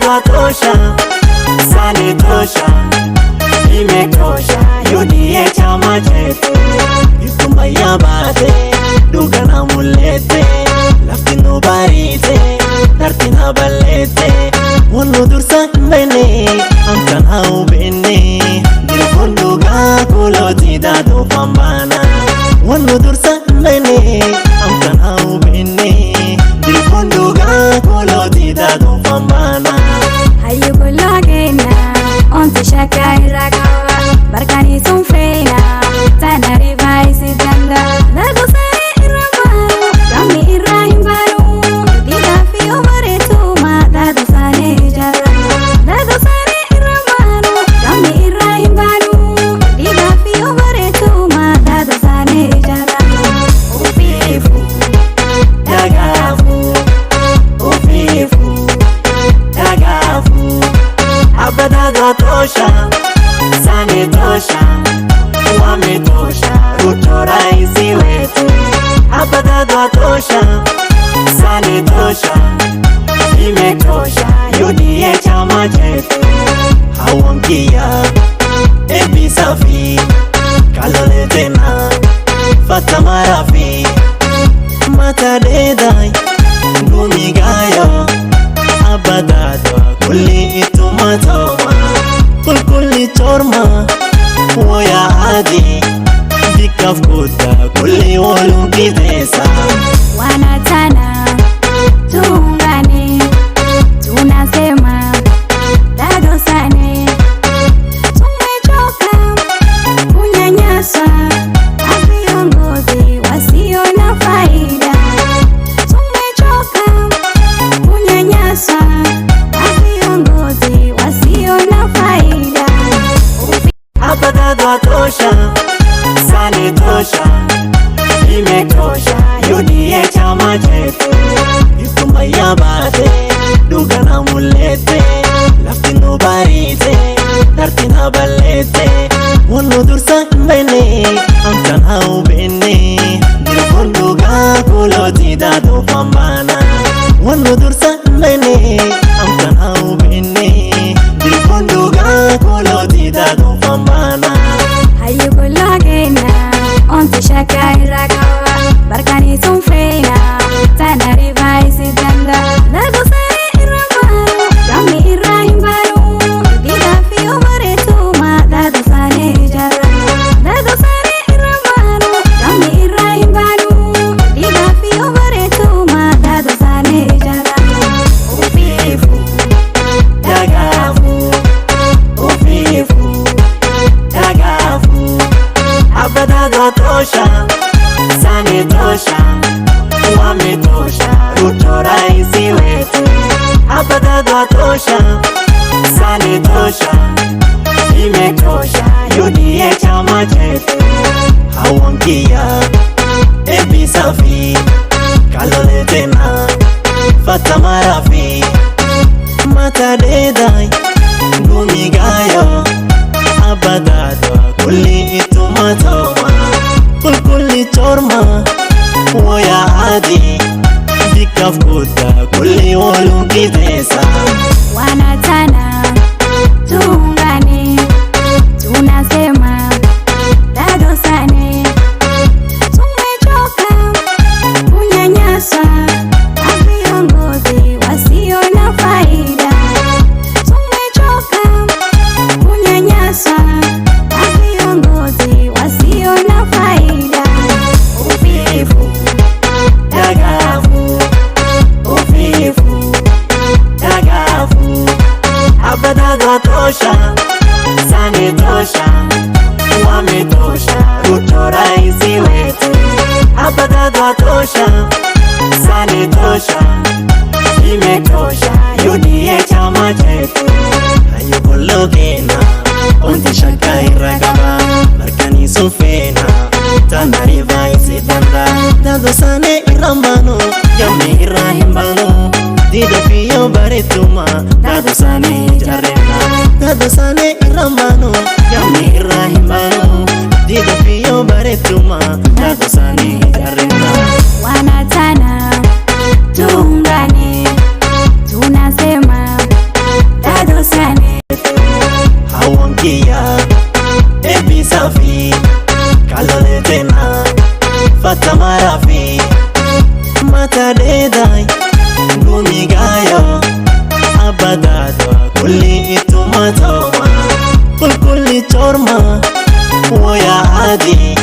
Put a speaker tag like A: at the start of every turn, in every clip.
A: Apatado tosha, sani tosha, imetosha. UDA chama chetu, Ifumba ya bate, dugana mulete, laftinu barite, dartina balete. Wanu dursa imbene, amkana ubene, dirfunduga kuloti dadu pambana. Wanu dursa imbene, amkana ubene, dirfunduga kuloti dadu pambana.
B: Hayu kulogena, onti shaka iragawa, barkani sunfena, tana rivai danda. Lago sare irabaro, kami irahim baru, diga fiyo baretuma, lago sare jara. Lago sare irabaro, kami irahim baru, diga fiyo baretuma, lago sare jara.
A: Ufifu, dagafu, ufifu, dagafu. Apatado tosha, sani tosha, wametosha. Ruto raisi wetu. Apatado tosha, sani tosha, imetosha. UDA chama chetu, hawamkia ebi safi, kalole tena fata marafi. Matadedai gumigayo, apatado kulli itumatoma, kulli chorma woya adi, dikafkuta kulli wolungidesa.
B: Wanatana, tuungane, tunasema dadosane. Tumechoka kunyanyasa viongozi wasio na faida. Tumechoka kunyanyasa viongozi wasio na faida.
A: Apatado tosha, sani tosha, imetosha. UDA chama chetu, Ifumba ya bate, dugana mulete, laftinu barite, dartina balete. Wanu dursa imbene, amkana ubene, dirfunduga kuloti dadu pambana. Wanu dursa imbene, amkana ubene, dirfunduga kuloti dadu pambana.
B: Hayu kulogena, onti shaka iragawa, barkani sunfena, tana rivai danda. Lago sare irabaro, kami irahim baru, diga fiyo baretuma, lago sare jara. Lago sare irabaro, kami irahim baru, diga fiyo baretuma, lago sare jara.
A: Ufifu, dagafu, ufifu, dagafu. Apatado tosha, sani tosha, wametosha. Ruto raisi wetu. Apatado tosha, sani tosha, imetosha. UDA chama chetu, hawamkia ebi safi, kalole tena fata marafi. Matadedai gumigayo, apatado kulli itumatoma, kulli chorma woya adi, dikafkuta kulli wolungidesa.
B: Wanatana, tuungane, tunasema dadosane. Tumechoka kunyanyasa viongozi wasio na faida. Tumechoka kunyanyasa viongozi wasio na faida.
A: Ufifu, dagafu, ufifu, dagafu. Apatado tosha, sani tosha, wametosha. Ruto raisi wetu. Apatado tosha, sani tosha, imetosha. UDA chama chetu, hayu kulogena, onti shaka iragaba, barkani sunfena, tana rivai danda. Dadosane irambano, yami irahimbano, dida fiyo baretuma, dadosane jarena. Dadosane irambano, yami irahimbano, dida fiyo baretuma, dadosane jarena.
B: Wanatana, tuungane, tunasema
A: tumepata marafi matadedai gumigayo abadadwa kulli itumatoma kulli chorma woya adi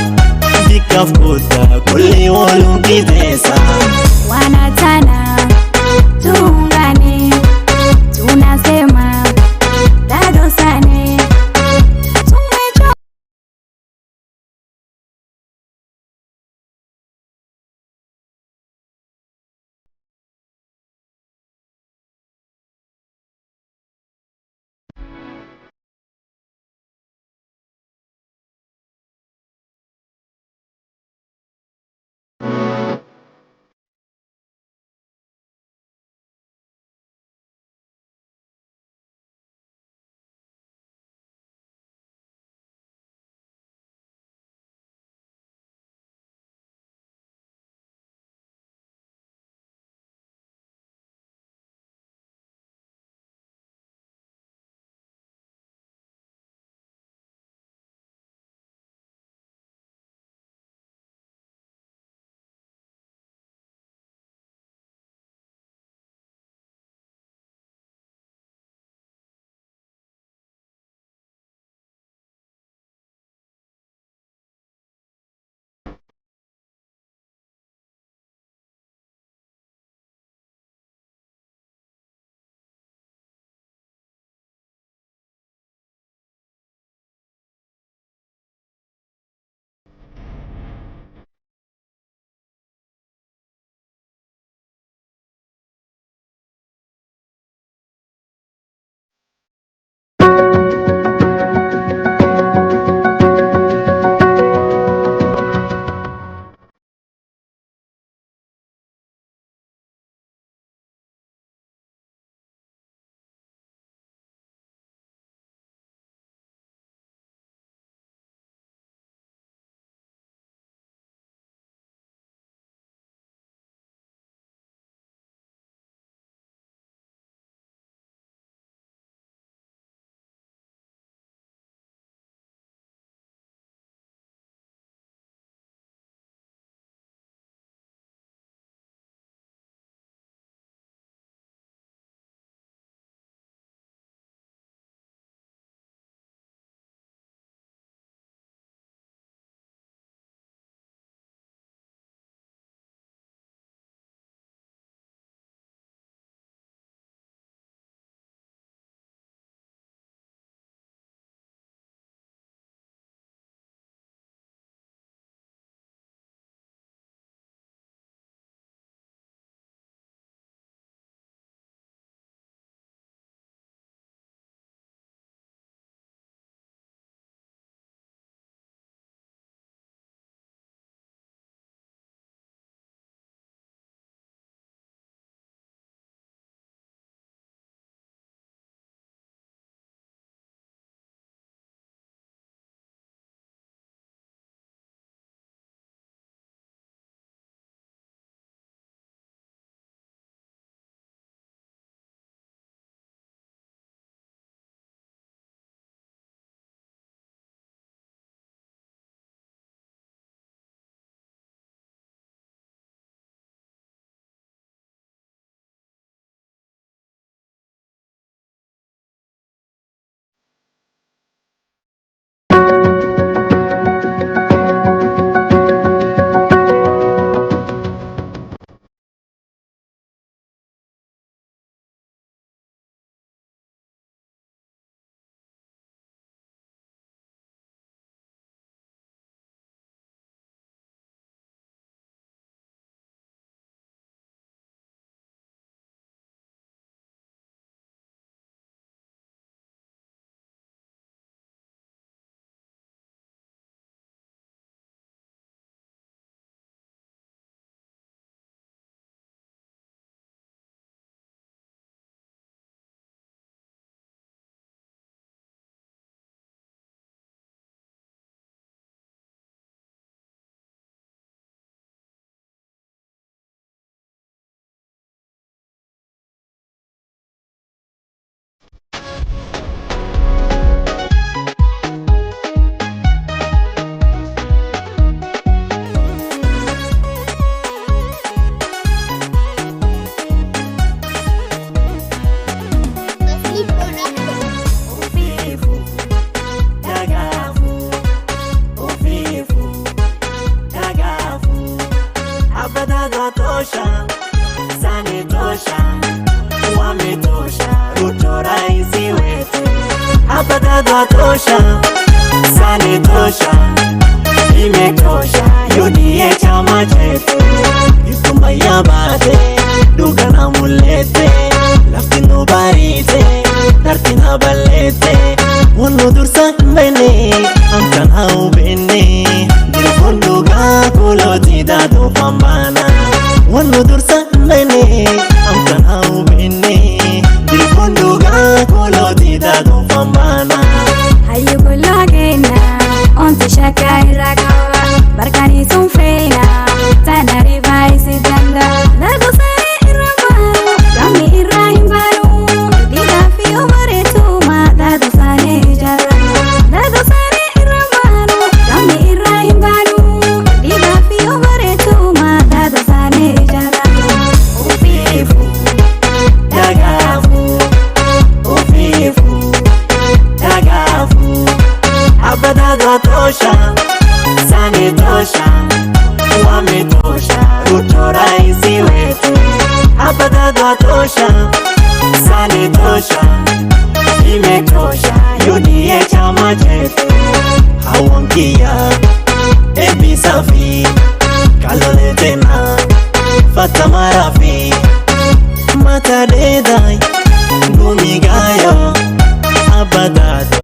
A: dikaf kuta kulli wolukidesa
B: wanatana tuungane, tunasema dadosane, tumechoka.
A: Abadado tosha, sane tosha, wametosha, Ruto raisi wetu. Abadado tosha, sane tosha, imetosha, UDA chama chetu. Yutuma yabate, dugana mulete, laftinu barite, tartina balete. Wano dursa mbene, amkana ubene, dirfunduga kuloti dadu pambana. Wano dursa mbene, amkana ubene, dirfunduga kuloti dadu pambana.
B: Hayu kulagena, onti shaka irakawa, barkani sunfreina, tana rivaisi danda, lago sare irabaro, kami irahimbaru, diga fiyo maretuma, lago sare ijaramu, lago sare irabaro, kami irahimbaru, diga fiyo maretuma, lago sare ijaramu.
A: Ufifu, tagafu, ufifu, tagafu. Abadado tosha, sane tosha, wametosha, Ruto raisi wetu. Abadado tosha, sane tosha, imetosha, UDA chama chetu. Hawangia, ebi safi, kalole tena, fata marafi, matadedai, gumigayo, abadado.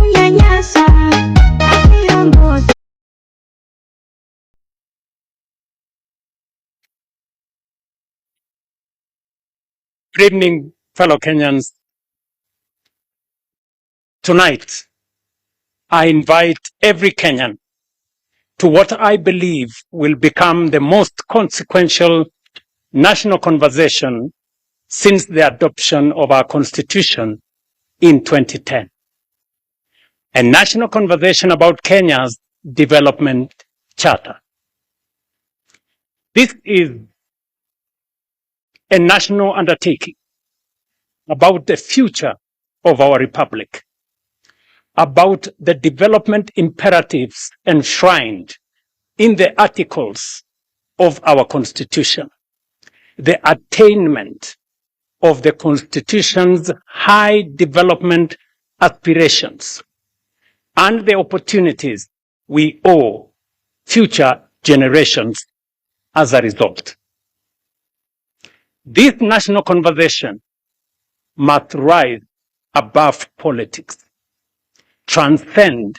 B: Unyanyasa, viongozi.
C: Good evening, fellow Kenyans. Tonight, I invite every Kenyan to what I believe will become the most consequential national conversation since the adoption of our Constitution in 2010. A national conversation about Kenya's development charter. This is a national undertaking about the future of our republic, about the development imperatives enshrined in the articles of our Constitution, the attainment of the Constitution's high development aspirations, and the opportunities we owe future generations as a result. This national conversation must rise above politics, transcend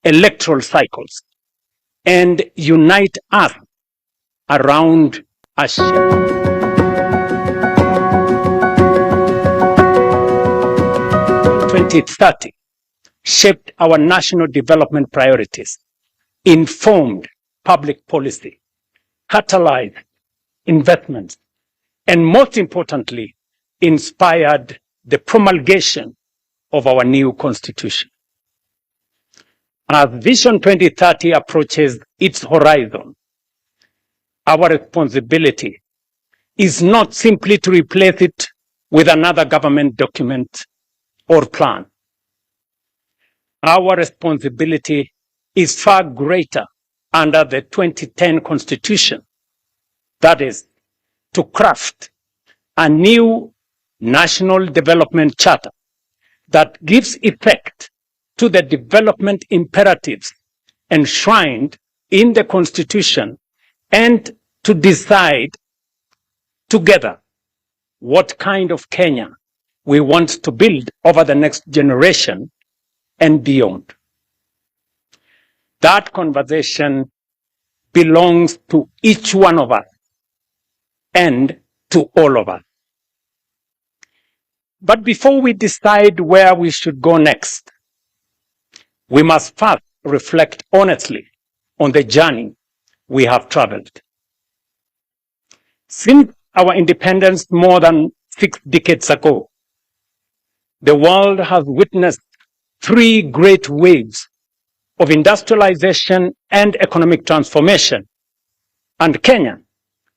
C: electoral cycles, and unite us around a shared 2030 shaped our national development priorities, informed public policy, catalyzed investments, and most importantly, inspired the promulgation of our new constitution. As Vision 2030 approaches its horizon, our responsibility is not simply to replace it with another government document or plan. Our responsibility is far greater under the 2010 Constitution. That is, to craft a new national development charter that gives effect to the development imperatives enshrined in the Constitution and to decide together what kind of Kenya we want to build over the next generation and beyond. That conversation belongs to each one of us and to all of us. But before we decide where we should go next, we must first reflect honestly on the journey we have traveled. Since our independence more than 6 decades ago, the world has witnessed 3 great waves of industrialization and economic transformation, and Kenya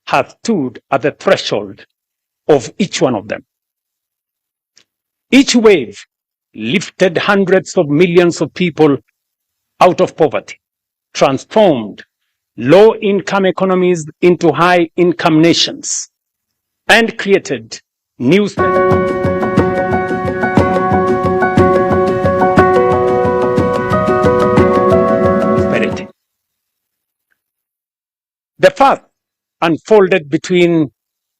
C: has stood at the threshold of each one of them. Each wave lifted hundreds of millions of people out of poverty, transformed low-income economies into high-income nations, and created new prosperity. The first unfolded between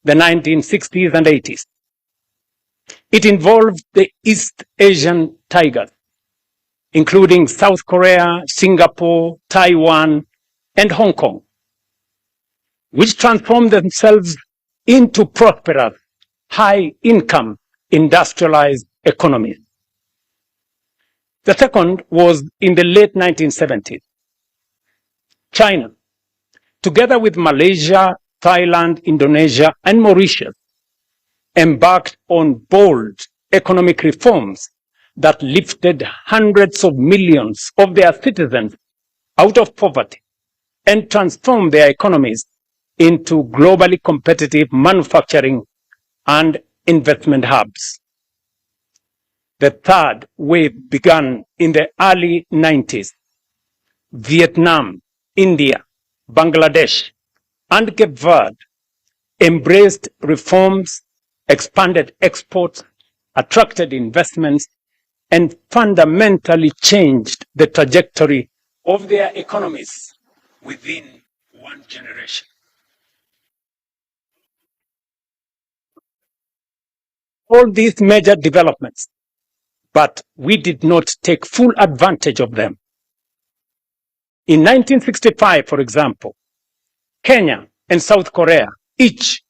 C: the 1960s and 80s. It involved the East Asian tigers, including South Korea, Singapore, Taiwan, and Hong Kong, which transformed themselves into prosperous, high-income, industrialized economies. The second was in the late 1970s. China, together with Malaysia, Thailand, Indonesia, and Mauritius, embarked on bold economic reforms that lifted hundreds of millions of their citizens out of poverty and transformed their economies into globally competitive manufacturing and investment hubs. The third wave began in the early 90s. Vietnam, India, Bangladesh, and Cape Verde embraced reforms, expanded exports, attracted investments, and fundamentally changed the trajectory of their economies within one generation. All these major developments, but we did not take full advantage of them. In 1965, for example, Kenya and South Korea each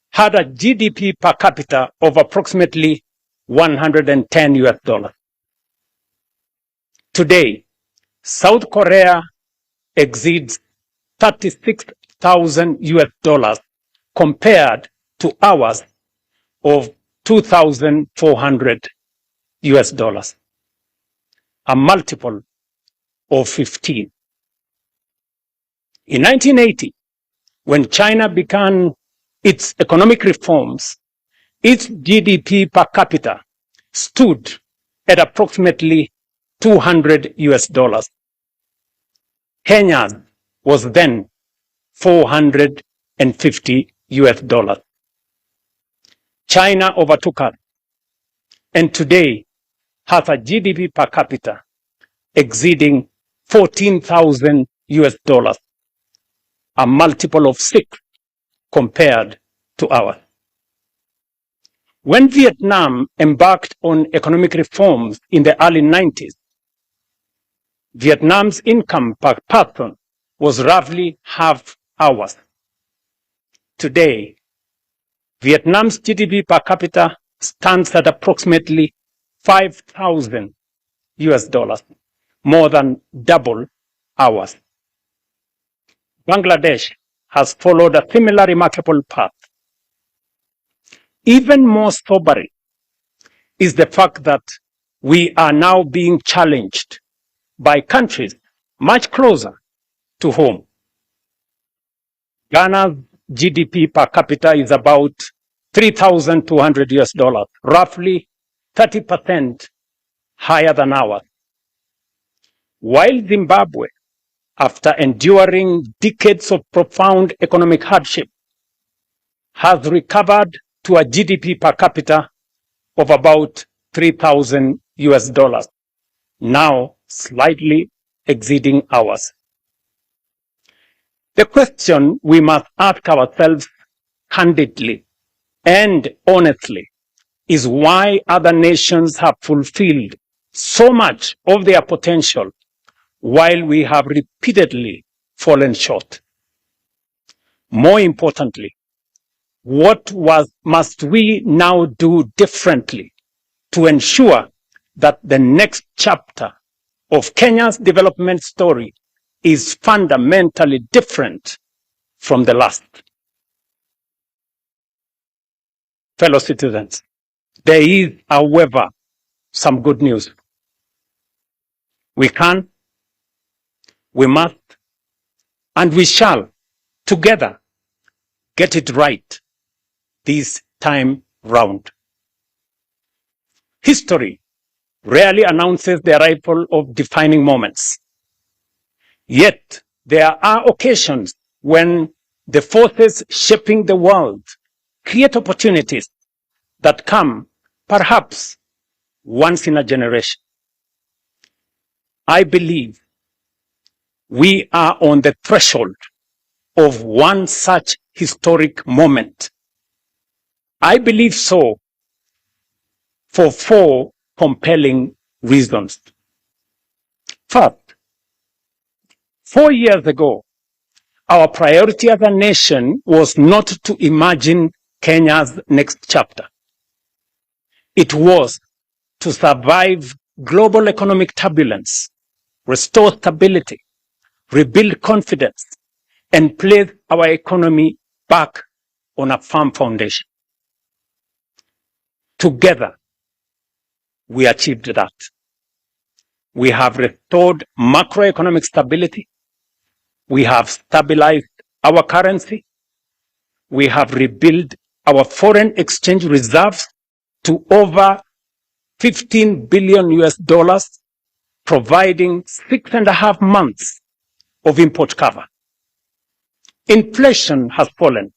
C: had a GDP per capita of approximately 110 US dollars. Today, South Korea exceeds 36,000 US dollars compared to ours of 2,400 US dollars, a multiple of 15. In 1980, when China began its economic reforms, its GDP per capita stood at approximately 200 US dollars. Kenya's was then 450 US dollars. China overtook us, and today has a GDP per capita exceeding 14,000 US dollars, a multiple of 6 compared to ours. When Vietnam embarked on economic reforms in the early 90s, Vietnam's income per person was roughly half ours. Today, Vietnam's GDP per capita stands at approximately 5,000 US dollars, more than double ours. Bangladesh has followed a similar remarkable path. Even more sobering is the fact that we are now being challenged by countries much closer to home. Ghana's GDP per capita is about 3,200 US dollars, roughly 30% higher than ours. While Zimbabwe, after enduring decades of profound economic hardship, has recovered to a GDP per capita of about 3,000 US dollars, now slightly exceeding ours. The question we must ask ourselves candidly and honestly is why other nations have fulfilled so much of their potential while we have repeatedly fallen short. More importantly, what must we now do differently to ensure that the next chapter of Kenya's development story is fundamentally different from the last? fellow citizens, there is, however, some good news. We can, we must, and we shall together get it right this time round. History rarely announces the arrival of defining moments. Yet, there are occasions when the forces shaping the world create opportunities that come, perhaps, once in a generation. I believe we are on the threshold of one such historic moment. I believe so for 4 compelling reasons. First, 4 years ago, our priority as a nation was not to imagine Kenya's next chapter. It was to survive global economic turbulence, restore stability, rebuild confidence, and place our economy back on a firm foundation. Together, we achieved that. We have restored macroeconomic stability. We have stabilized our currency. We have rebuilt our foreign exchange reserves to over 15 billion US dollars, providing 6.5 months of import cover. Inflation has fallen.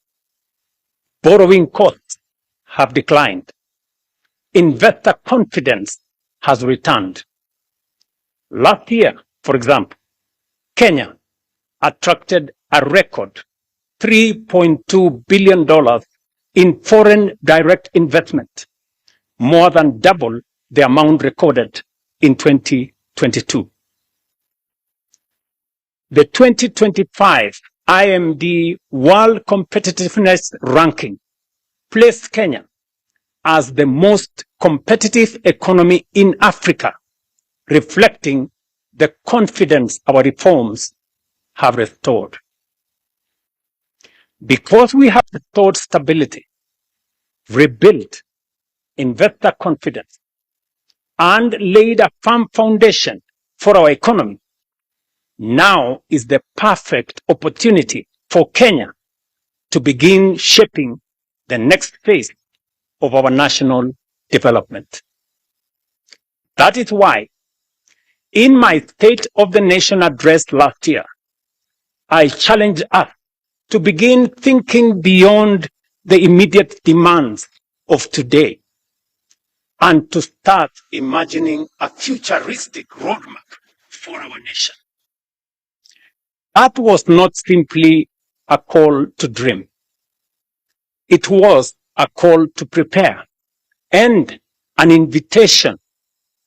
C: Borrowing costs have declined. Investor confidence has returned. Last year, for example, Kenya attracted a record $3.2 billion in foreign direct investment, more than double the amount recorded in 2022. The 2025 IMD World Competitiveness Ranking placed Kenya as the most competitive economy in Africa, reflecting the confidence our reforms have restored. Because we have restored stability, rebuilt investor confidence, and laid a firm foundation for our economy, now is the perfect opportunity for Kenya to begin shaping the next phase of our national development. That is why, in my State of the Nation address last year, I challenged us to begin thinking beyond the immediate demands of today and to start imagining a futuristic roadmap for our nation. That was not simply a call to dream. It was a call to prepare and an invitation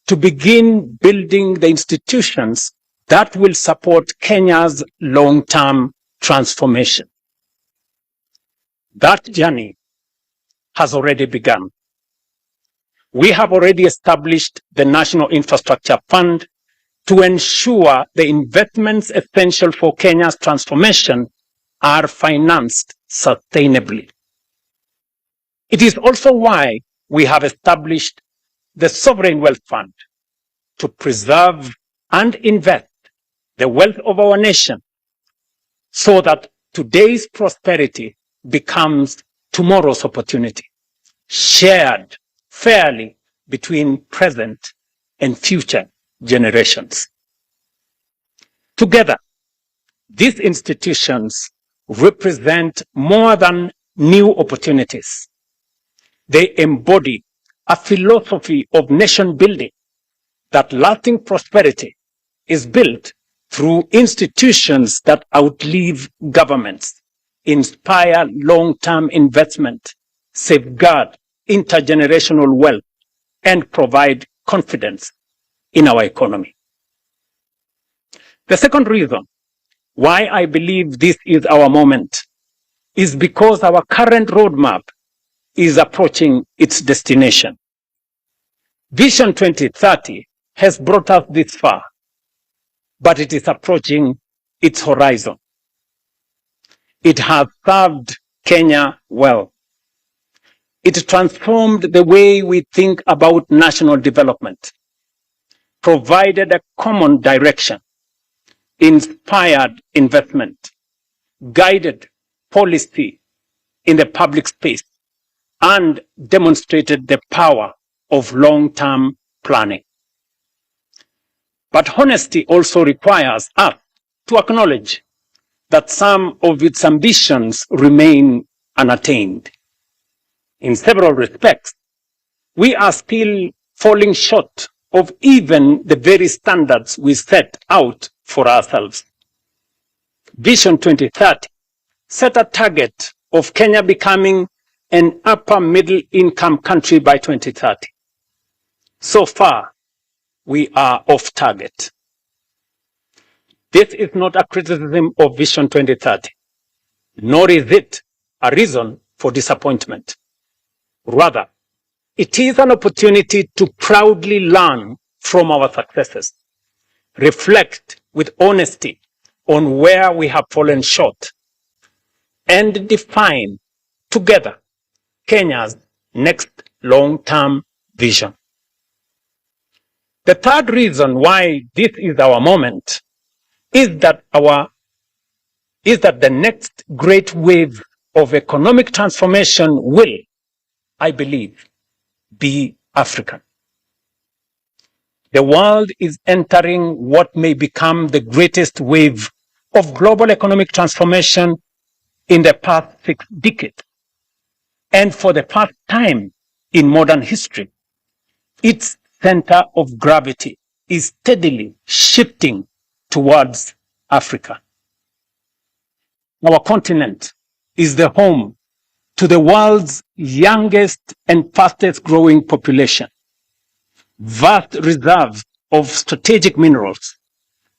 C: to begin building the institutions that will support Kenya's long-term transformation. That journey has already begun. We have already established the National Infrastructure Fund to ensure the investments essential for Kenya's transformation are financed sustainably. It is also why we have established the Sovereign Wealth Fund to preserve and invest the wealth of our nation so that today's prosperity becomes tomorrow's opportunity, shared fairly between present and future generations. Together, these institutions represent more than new opportunities. They embody a philosophy of nation building that lasting prosperity is built through institutions that outlive governments, inspire long-term investment, safeguard intergenerational wealth, and provide confidence in our economy. The second reason why I believe this is our moment is because our current roadmap is approaching its destination. Vision 2030 has brought us this far, but it is approaching its horizon. It has served Kenya well. It transformed the way we think about national development, provided a common direction, inspired investment, guided policy in the public space, and demonstrated the power of long-term planning. But honesty also requires us to acknowledge that some of its ambitions remain unattained. In several respects, we are still falling short of even the very standards we set out for ourselves. Vision 2030 set a target of Kenya becoming an upper middle income country by 2030. So far, we are off target. This is not a criticism of Vision 2030, nor is it a reason for disappointment. Rather, it is an opportunity to proudly learn from our successes, reflect with honesty on where we have fallen short, and define together Kenya's next long-term vision. The third reason why this is our moment is that the next great wave of economic transformation will, I believe, be African. The world is entering what may become the greatest wave of global economic transformation in the past 6 decades. And for the first time in modern history, its center of gravity is steadily shifting towards Africa. Our continent is the home to the world's youngest and fastest growing population, vast reserves of strategic minerals,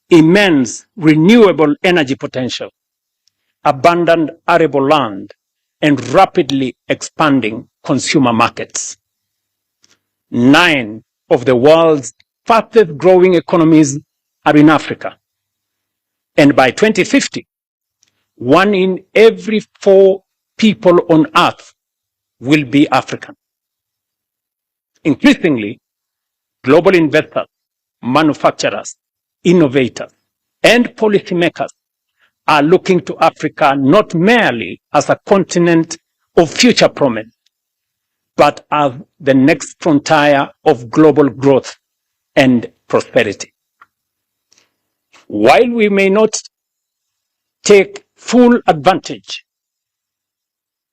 C: immense renewable energy potential, abundant arable land, and rapidly expanding consumer markets. 9 of the world's fastest growing economies are in Africa. And by 2050, 1 in every 4 people on earth will be African. Increasingly, global investors, manufacturers, innovators, and policymakers are looking to Africa not merely as a continent of future promise, but as the next frontier of global growth and prosperity. While we may not take full advantage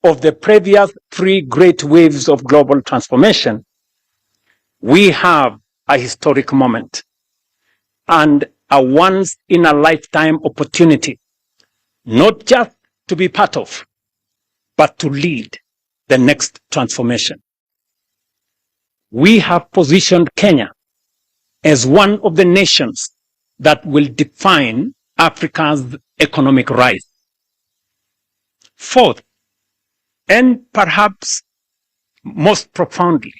C: of the previous 3 great waves of global transformation, we have a historic moment and a once-in-a-lifetime opportunity, not just to be part of, but to lead the next transformation. We have positioned Kenya as one of the nations that will define Africa's economic rise. Fourth, and perhaps most profoundly,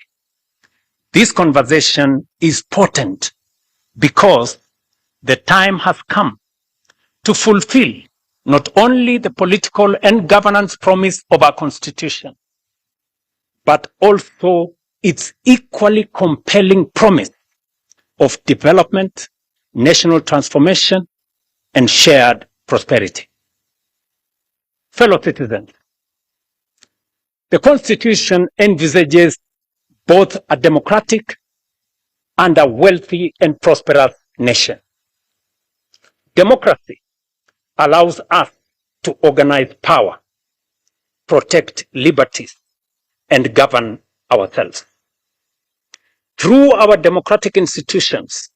C: this conversation is potent because the time has come to fulfill not only the political and governance promise of our Constitution, but also its equally compelling promise of development, national transformation, and shared prosperity. Fellow citizens, the Constitution envisages both a democratic and a wealthy and prosperous nation. Democracy allows us to organize power, protect liberties, and govern ourselves. Through our democratic institutions,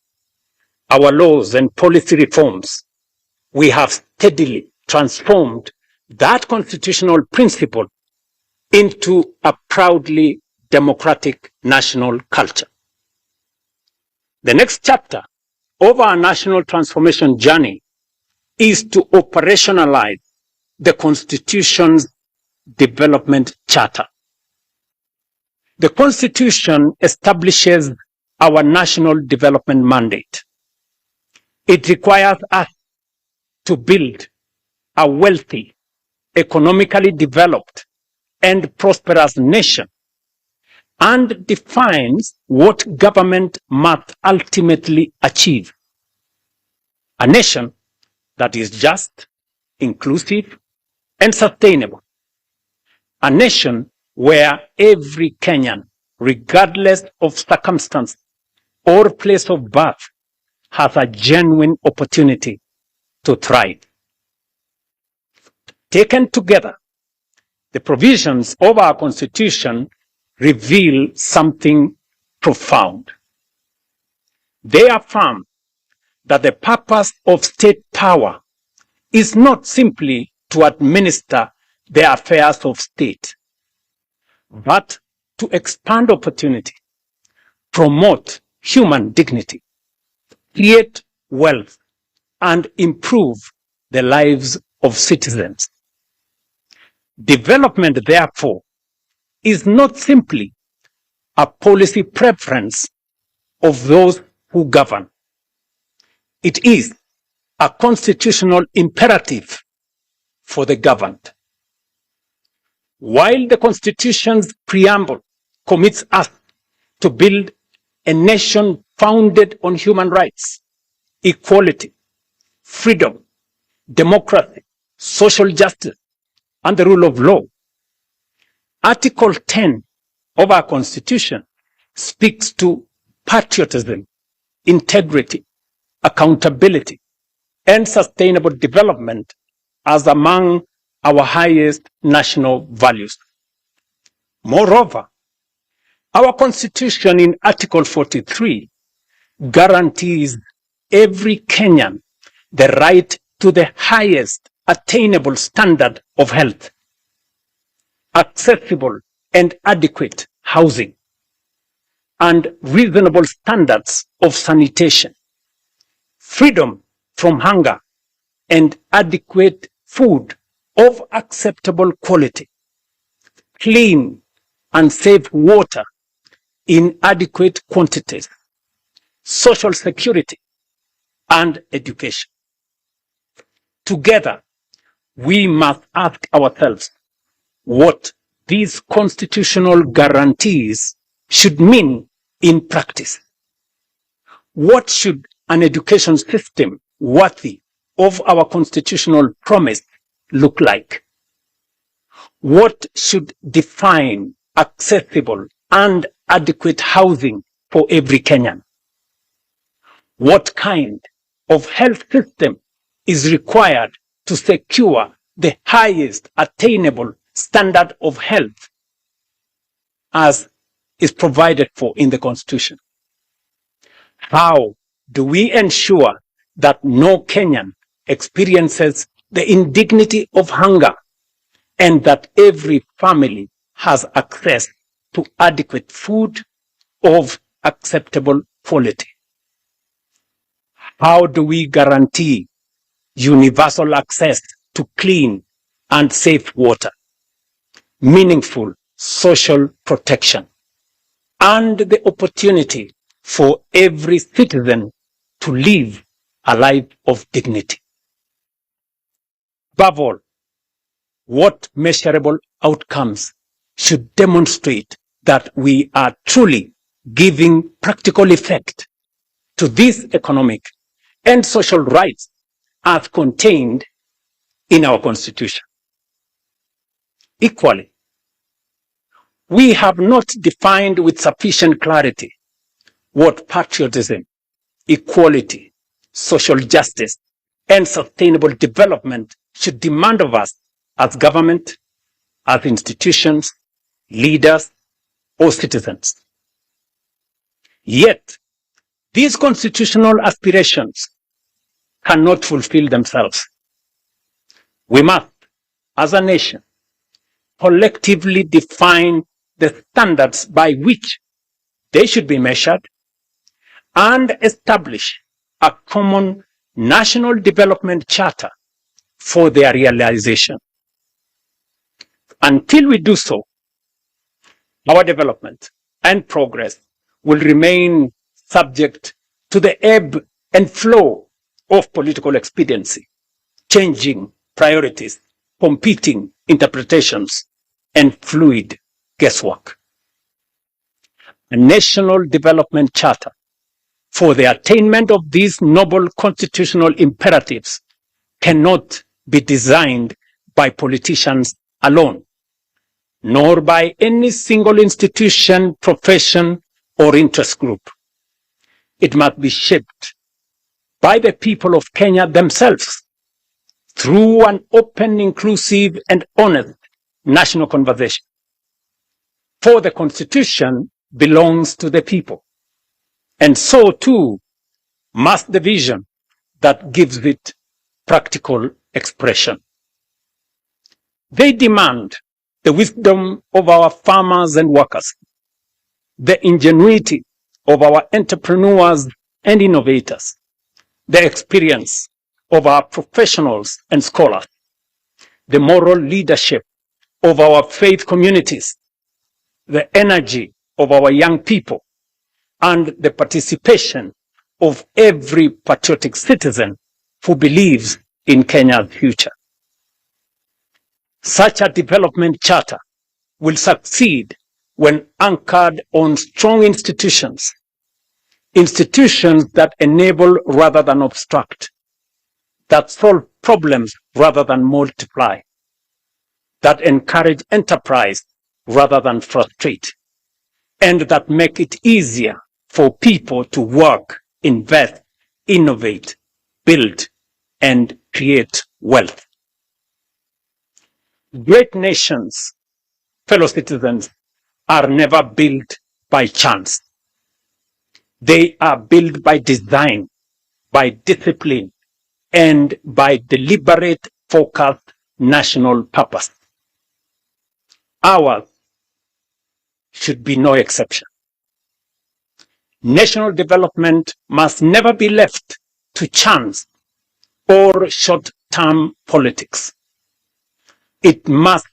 C: our laws and policy reforms, we have steadily transformed that constitutional principle into a proudly democratic national culture. The next chapter of our national transformation journey is to operationalize the Constitution's development charter. The Constitution establishes our national development mandate. It requires us to build a wealthy, economically developed, and prosperous nation and defines what government must ultimately achieve. A nation that is just, inclusive, and sustainable. A nation where every Kenyan, regardless of circumstance or place of birth, has a genuine opportunity to thrive. Taken together, the provisions of our Constitution reveal something profound. They affirm that the purpose of state power is not simply to administer the affairs of state, but to expand opportunity, promote human dignity, create wealth, and improve the lives of citizens. Development, therefore, is not simply a policy preference of those who govern. It is a constitutional imperative for the governed. While the Constitution's preamble commits us to build a nation founded on human rights, equality, freedom, democracy, social justice, and the rule of law, Article 10 of our Constitution speaks to patriotism, integrity, accountability, and sustainable development as among our highest national values. Moreover, our Constitution in Article 43 guarantees every Kenyan the right to the highest attainable standard of health, accessible and adequate housing, and reasonable standards of sanitation, freedom from hunger, and adequate food of acceptable quality, clean and safe water in adequate quantities, social security, and education. Together, we must ask ourselves what these constitutional guarantees should mean in practice. What should an education system worthy of our constitutional promise look like? What should define accessible and adequate housing for every Kenyan? What kind of health system is required to secure the highest attainable standard of health as is provided for in the Constitution? How do we ensure that no Kenyan experiences the indignity of hunger and that every family has access to adequate food of acceptable quality? How do we guarantee universal access to clean and safe water, meaningful social protection, and the opportunity for every citizen to live a life of dignity? Above all, what measurable outcomes should demonstrate that we are truly giving practical effect to these economic and social rights as contained in our Constitution? Equally, we have not defined with sufficient clarity what patriotism, equality, social justice, and sustainable development should demand of us as government, as institutions, leaders, or citizens. Yet, these constitutional aspirations cannot fulfill themselves. We must, as a nation, collectively define the standards by which they should be measured and establish a common national development charter for their realization. Until we do so, our development and progress will remain subject to the ebb and flow of political expediency, changing priorities, competing interpretations, and fluid guesswork. a national development charter for the attainment of these noble constitutional imperatives cannot be designed by politicians alone, nor by any single institution, profession, or interest group. It must be shaped by the people of Kenya themselves through an open, inclusive, and honest national conversation. For the Constitution belongs to the people, and so too must the vision that gives it practical expression. They demand the wisdom of our farmers and workers, the ingenuity of our entrepreneurs and innovators, the experience of our professionals and scholars, the moral leadership of our faith communities, the energy of our young people, and the participation of every patriotic citizen who believes in Kenya's future. Such a development charter will succeed when anchored on strong institutions, institutions that enable rather than obstruct, that solve problems rather than multiply, that encourage enterprise rather than frustrate, and that make it easier for people to work, invest, innovate, build, and create wealth. Great nations, fellow citizens, are never built by chance. They are built by design, by discipline, and by deliberate, focused national purpose. Ours should be no exception. National development must never be left to chance or short-term politics. It must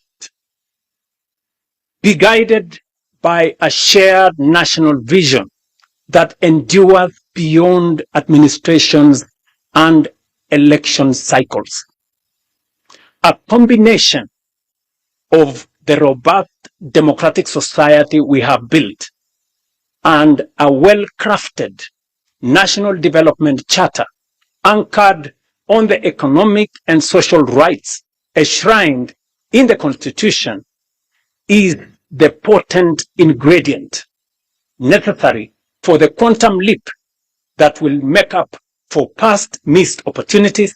C: be guided by a shared national vision that endures beyond administrations and election cycles. A combination of the robust democratic society we have built and a well-crafted national development charter anchored on the economic and social rights enshrined in the Constitution is the potent ingredient necessary for the quantum leap that will make up for past missed opportunities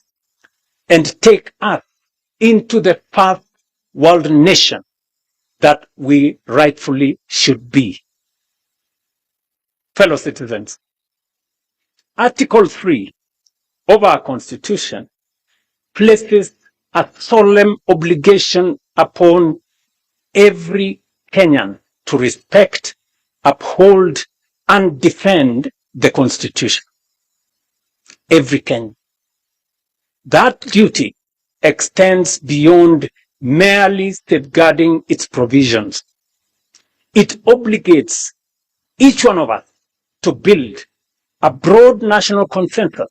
C: and take us into the first world nation that we rightfully should be. Fellow citizens, Article 3 of our Constitution places a solemn obligation upon every Kenyan to respect, uphold, and defend the Constitution. Every Kenyan. That duty extends beyond merely safeguarding its provisions. It obligates each one of us to build a broad national consensus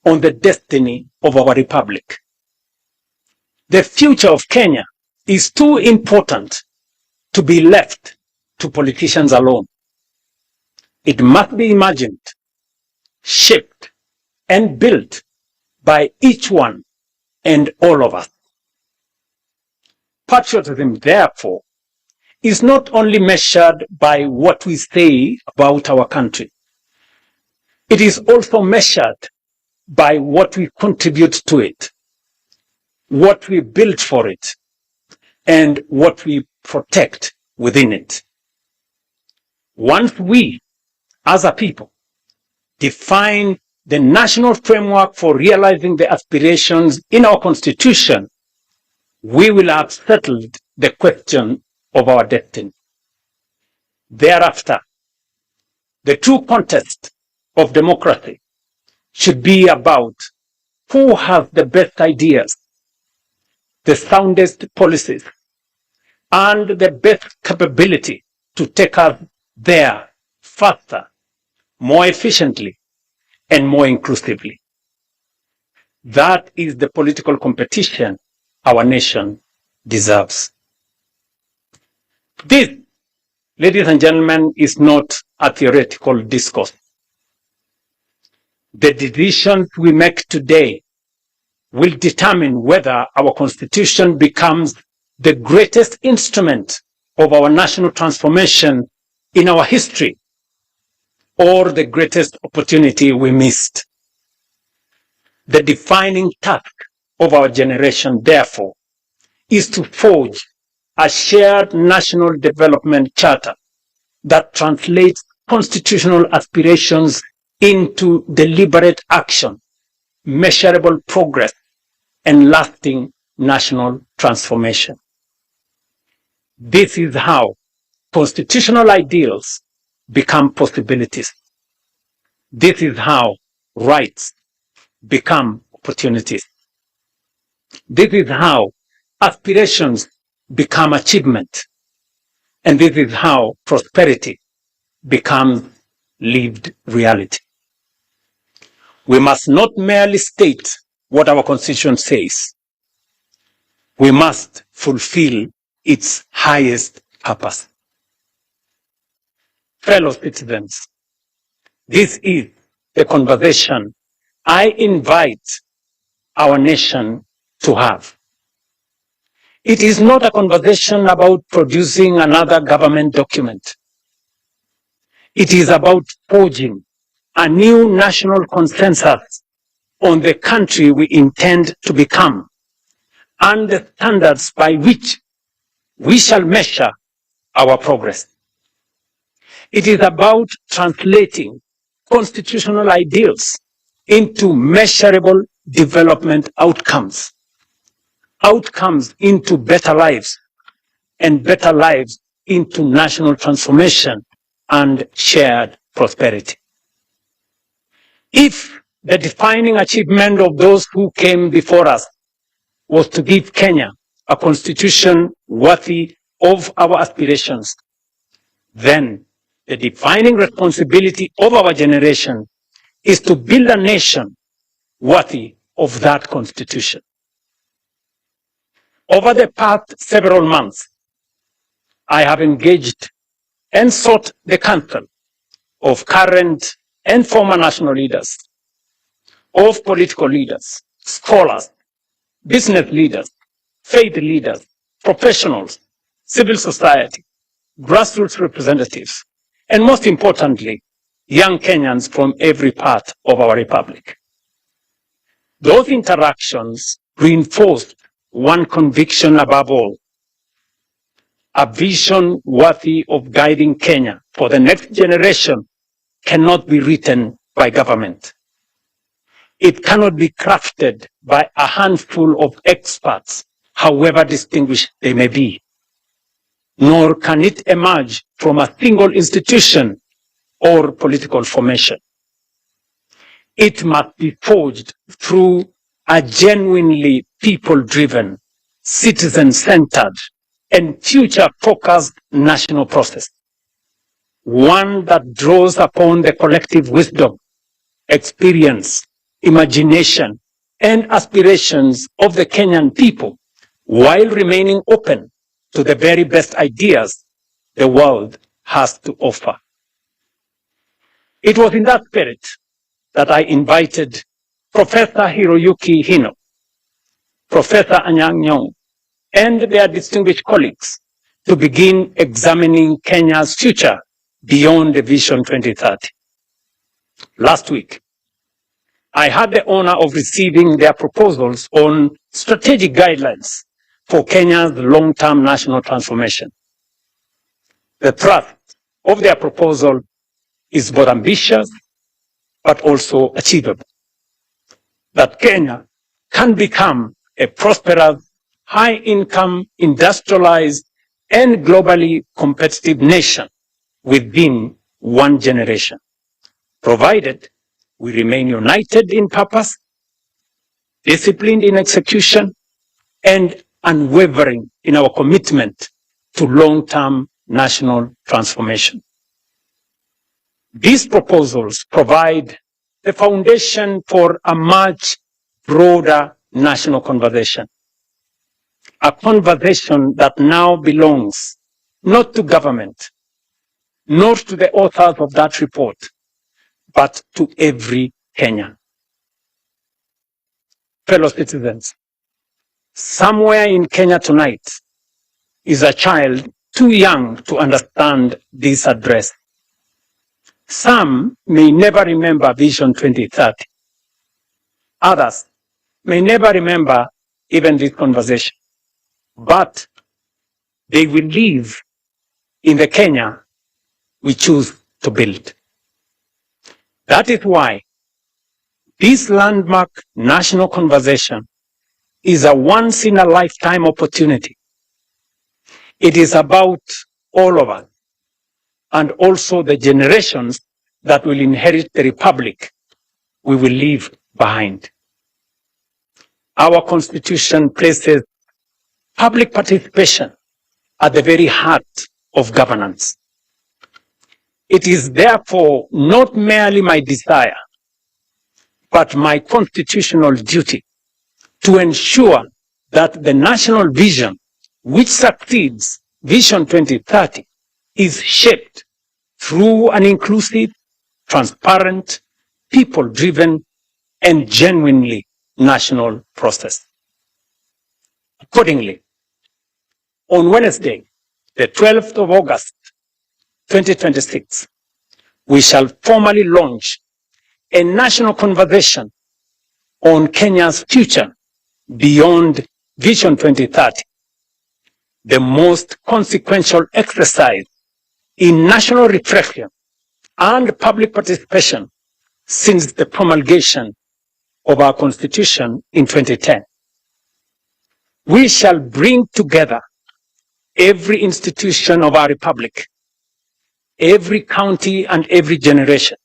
C: on the destiny of our republic. The future of Kenya is too important to be left to politicians alone. It must be imagined, shaped, and built by each one and all of us. Patriotism, therefore, is not only measured by what we say about our country. It is also measured by what we contribute to it, what we build for it, and what we protect within it. Once we, as a people, define the national framework for realizing the aspirations in our Constitution, we will have settled the question of our destiny. Thereafter, the true contest of democracy should be about who has the best ideas, the soundest policies, and the best capability to take us there faster, more efficiently, and more inclusively. That is the political competition our nation deserves. This ladies and gentlemen, is not a theoretical discourse. The decisions we make today will determine whether our Constitution becomes the greatest instrument of our national transformation in our history, or the greatest opportunity we missed. The defining task of our generation, therefore, is to forge a shared national development charter that translates constitutional aspirations into deliberate action, measurable progress, and lasting national transformation. This is how constitutional ideals become possibilities. This is how rights become opportunities. This is how aspirations become achievement. And this is how prosperity becomes lived reality. We must not merely state what our Constitution says. We must fulfill its highest purpose. Fellow citizens, this is the conversation I invite our nation to have. It is not a conversation about producing another government document. It is about forging a new national consensus on the country we intend to become and the standards by which we shall measure our progress. It is about translating constitutional ideals into measurable development outcomes, outcomes into better lives, and better lives into national transformation and shared prosperity. If the defining achievement of those who came before us was to give Kenya a constitution worthy of our aspirations, then the defining responsibility of our generation is to build a nation worthy of that constitution. Over the past several months, I have engaged and sought the counsel of current and former national leaders, of political leaders, scholars, business leaders, faith leaders, professionals, civil society, grassroots representatives, and most importantly, young Kenyans from every part of our republic. Those interactions reinforced one conviction above all: a vision worthy of guiding Kenya for the next generation cannot be written by government. It cannot be crafted by a handful of experts, however distinguished they may be. Nor can it emerge from a single institution or political formation. It must be forged through a genuinely people-driven, citizen-centered, and future-focused national process. One that draws upon the collective wisdom, experience, imagination, and aspirations of the Kenyan people, while remaining open to the very best ideas the world has to offer. It was in that spirit that I invited Professor Hiroyuki Hino, Professor Anyang' Nyong'o, and their distinguished colleagues to begin examining Kenya's future beyond the Vision 2030. Last week, I had the honor of receiving their proposals on strategic guidelines for Kenya's long-term national transformation. The thrust of their proposal is both ambitious but also achievable. That Kenya can become a prosperous, high-income, industrialized, and globally competitive nation within one generation, provided we remain united in purpose, disciplined in execution, and unwavering in our commitment to long-term national transformation. These proposals provide the foundation for a much broader national conversation, a conversation that now belongs not to government, not to the authors of that report, but to every Kenyan. Fellow citizens, somewhere in Kenya tonight is a child too young to understand this address. Some may never remember Vision 2030. Others may never remember even this conversation, but they will live in the Kenya we choose to build. That is why this landmark national conversation is a once-in-a-lifetime opportunity. It is about all of us and also the generations that will inherit the republic we will leave behind. Our Constitution places public participation at the very heart of governance. It is therefore not merely my desire, but my constitutional duty to ensure that the national vision, which succeeds Vision 2030, is shaped through an inclusive, transparent, people-driven, and genuinely national process. Accordingly, on Wednesday, the 12th of August, 2026, we shall formally launch a national conversation on Kenya's future beyond Vision 2030, the most consequential exercise in national reflection and public participation since the promulgation of our Constitution in 2010. We shall bring together every institution of our republic, every county and every generation,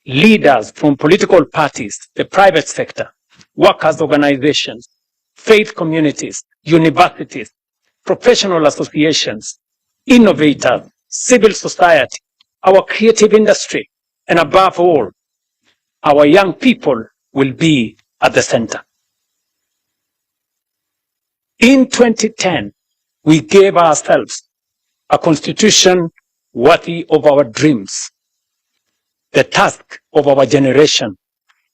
C: leaders from political parties, the private sector, workers' organizations, faith communities, universities, professional associations, innovators, civil society, our creative industry, and above all, our young people will be at the center. In 2010, we gave ourselves a constitution worthy of our dreams. The task of our generation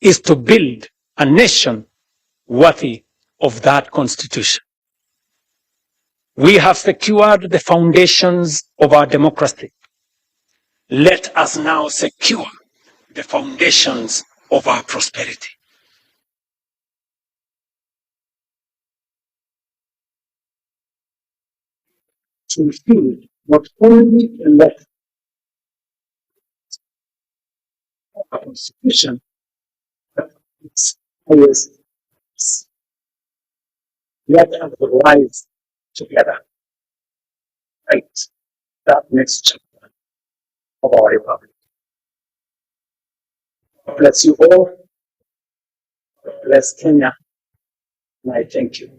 C: is to build a nation worthy of that constitution. We have secured the foundations of our democracy. Let us now secure the foundations of our prosperity. To fulfill not only the letter of our constitution, but its highest purpose. Let us rise together, right? That next chapter of our republic. God bless you all. God bless Kenya. And I thank you.